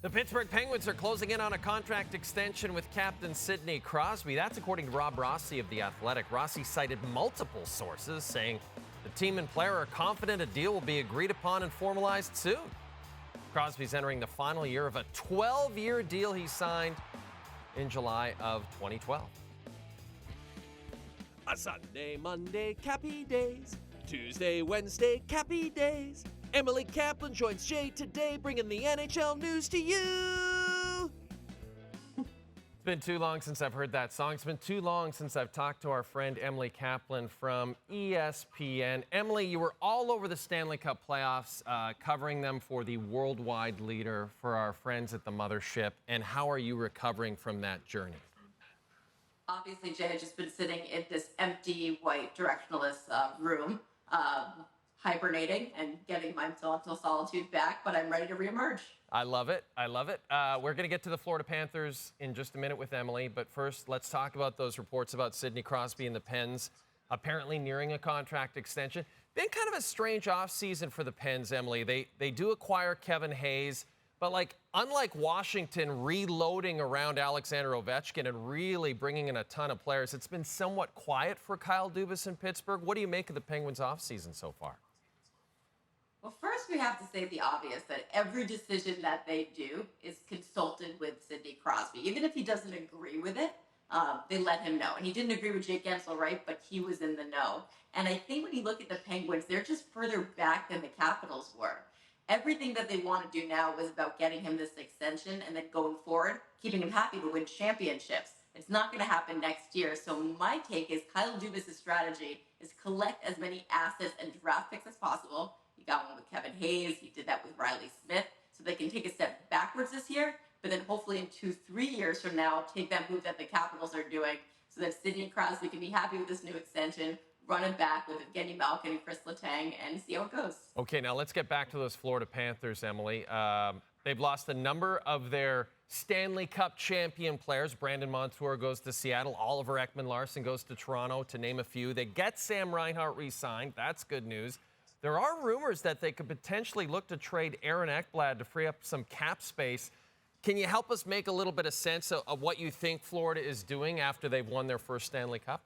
The Pittsburgh Penguins are closing in on a contract extension with captain Sidney Crosby. That's according to Rob Rossi of The Athletic. Rossi cited multiple sources saying the team and player are confident a deal will be agreed upon and formalized soon. Crosby's entering the final year of a 12-year deal he signed in July of 2012. A Sunday, Monday, Cappy Days. Tuesday, Wednesday, Cappy Days. Emily Kaplan joins Jay today, bringing the NHL news to you. It's been too long since I've heard that song. It's been too long since I've talked to our friend Emily Kaplan from ESPN. Emily, you were all over the Stanley Cup playoffs, covering them for the worldwide leader for our friends at the mothership. And how are you recovering from that journey? Obviously, Jay had just been sitting in this empty, white, directionless room, hibernating and getting my mental solitude back, but I'm ready to reemerge. I love it. I love it. We're going to get to the Florida Panthers in just a minute with Emily, but first, let's talk about those reports about Sidney Crosby and the Pens apparently nearing a contract extension. Been kind of a strange offseason for the Pens, Emily. They do acquire Kevin Hayes, but unlike Washington reloading around Alexander Ovechkin and really bringing in a ton of players, it's been somewhat quiet for Kyle Dubas in Pittsburgh. What do you make of the Penguins offseason so far? Well, first we have to say the obvious, that every decision that they do is consulted with Sidney Crosby. Even if he doesn't agree with it, they let him know. And he didn't agree with Jake Onrait, but he was in the know. And I think when you look at the Penguins, they're just further back than the Capitals were. Everything that they want to do now was about getting him this extension and then going forward, keeping him happy to win championships. It's not going to happen next year. So my take is Kyle Dubas' strategy is collect as many assets and draft picks as possible. He got one with Kevin Hayes. He did that with Riley Smith. So they can take a step backwards this year, but then hopefully in 2-3 years from now, take that move that the Capitals are doing so that Sidney Crosby can be happy with this new extension, run it back with Evgeny Malkin and Chris Letang, and see how it goes. Okay, now let's get back to those Florida Panthers, Emily. They've lost a number of their Stanley Cup champion players. Brandon Montour goes to Seattle. Oliver Ekman-Larsson goes to Toronto, to name a few. They get Sam Reinhart re-signed. That's good news. There are rumors that they could potentially look to trade Aaron Ekblad to free up some cap space. Can you help us make a little bit of sense of what you think Florida is doing after they've won their first Stanley Cup?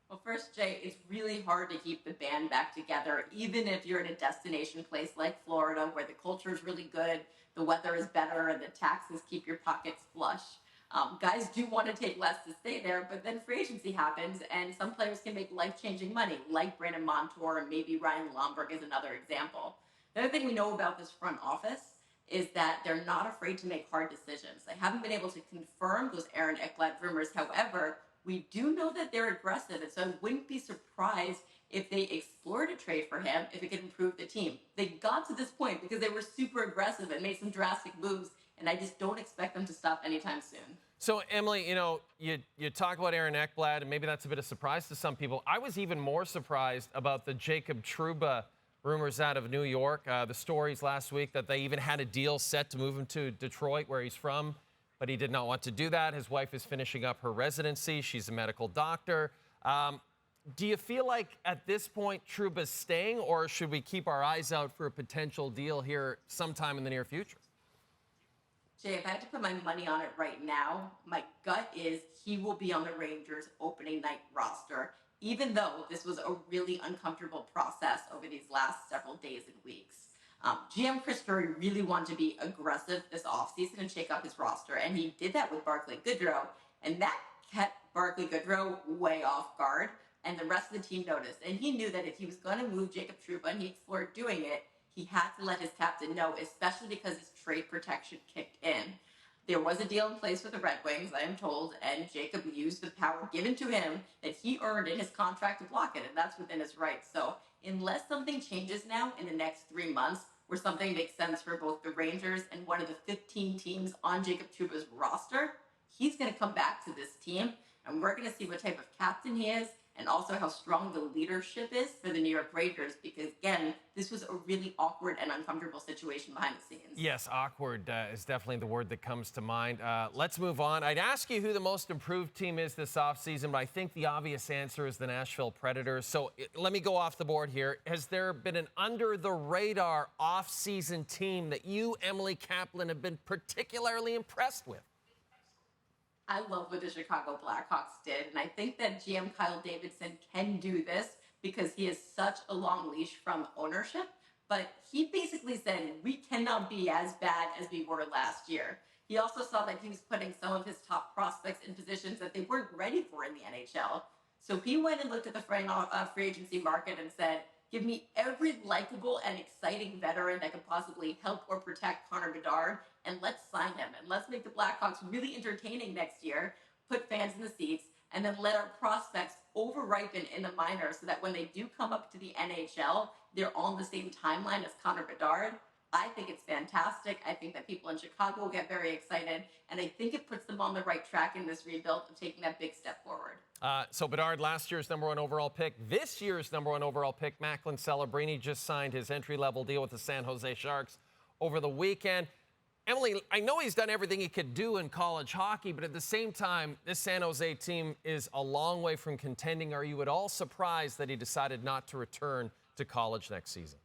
Well, first, Jay, it's really hard to keep the band back together, even if you're in a destination place like Florida where the culture is really good, the weather is better, and the taxes keep your pockets flush. Guys do want to take less to stay there, but then free agency happens, and some players can make life-changing money, like Brandon Montour and maybe Ryan Lomberg is another example. The other thing we know about this front office is that they're not afraid to make hard decisions. They haven't been able to confirm those Aaron Ekblad rumors. However, we do know that they're aggressive, and so I wouldn't be surprised if they explored a trade for him if it could improve the team. They got to this point because they were super aggressive and made some drastic moves, and I just don't expect them to stop anytime soon. So, Emily, you talk about Aaron Ekblad, and maybe that's a bit of surprise to some people. I was even more surprised about the Jacob Trouba rumors out of New York. The stories last week that they even had a deal set to move him to Detroit, where he's from, but he did not want to do that. His wife is finishing up her residency. She's a medical doctor. Do you feel like at this point Trouba's staying, or should we keep our eyes out for a potential deal here sometime in the near future? Jay, if I had to put my money on it right now, my gut is he will be on the Rangers opening night roster, even though this was a really uncomfortable process over these last several days and weeks. GM Chris Drury really wanted to be aggressive this offseason and shake up his roster, and he did that with Barclay Goodrow, and that kept Barclay Goodrow way off guard, and the rest of the team noticed. And he knew that if he was going to move Jacob Trouba and he explored doing it, he had to let his captain know, especially because his trade protection kicked in. There was a deal in place with the Red Wings, I am told, and Jacob used the power given to him that he earned in his contract to block it, and that's within his rights. So unless something changes now in the next 3 months, where something makes sense for both the Rangers and one of the 15 teams on Jacob Trouba's roster, he's going to come back to this team, and we're going to see what type of captain he is and also how strong the leadership is for the New York Rangers, because again, this was a really awkward and uncomfortable situation behind the scenes. Yes, awkward is definitely the word that comes to mind. Let's move on. I'd ask you who the most improved team is this offseason, but I think the obvious answer is the Nashville Predators. So let me go off the board here. Has there been an under-the-radar offseason team that you, Emily Kaplan, have been particularly impressed with? I love what the Chicago Blackhawks did, and I think that GM Kyle Davidson can do this because he has such a long leash from ownership. But he basically said, we cannot be as bad as we were last year. He also saw that he was putting some of his top prospects in positions that they weren't ready for in the NHL. So he went and looked at the free agency market and said, give me every likable and exciting veteran that could possibly help or protect Connor Bedard, and let's sign him. And let's make the Blackhawks really entertaining next year, put fans in the seats, and then let our prospects over-ripen in the minors so that when they do come up to the NHL, they're on the same timeline as Connor Bedard. I think it's fantastic. I think that people in Chicago will get very excited, and I think it puts them on the right track in this rebuild of taking that big step forward. So Bedard, last year's #1 overall pick. This year's #1 overall pick, Macklin Celebrini, just signed his entry-level deal with the San Jose Sharks over the weekend. Emily, I know he's done everything he could do in college hockey, but at the same time, this San Jose team is a long way from contending. Are you at all surprised that he decided not to return to college next season?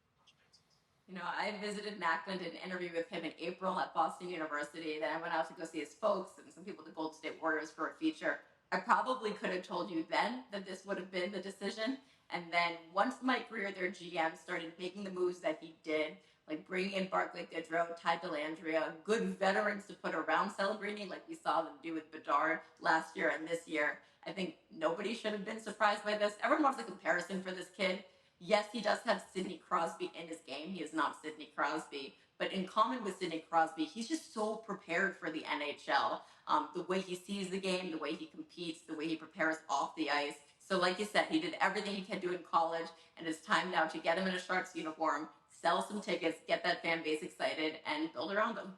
You know, I visited Macklin, did an interview with him in April at Boston University. Then I went out to go see his folks and some people at the Golden State Warriors for a feature. I probably could have told you then that this would have been the decision. And then once Mike Greer, their GM, started making the moves that he did, like bringing in Barclay Goodrow, Ty Dellandrea, good veterans to put around Celebrini, like we saw them do with Bedard last year and this year, I think nobody should have been surprised by this. Everyone wants a comparison for this kid. Yes, he does have Sidney Crosby in his game. He is not Sidney Crosby. But in common with Sidney Crosby, he's just so prepared for the NHL. The way he sees the game, the way he competes, the way he prepares off the ice. So like you said, he did everything he can do in college, and it's time now to get him in a Sharks uniform, sell some tickets, get that fan base excited, and build around him.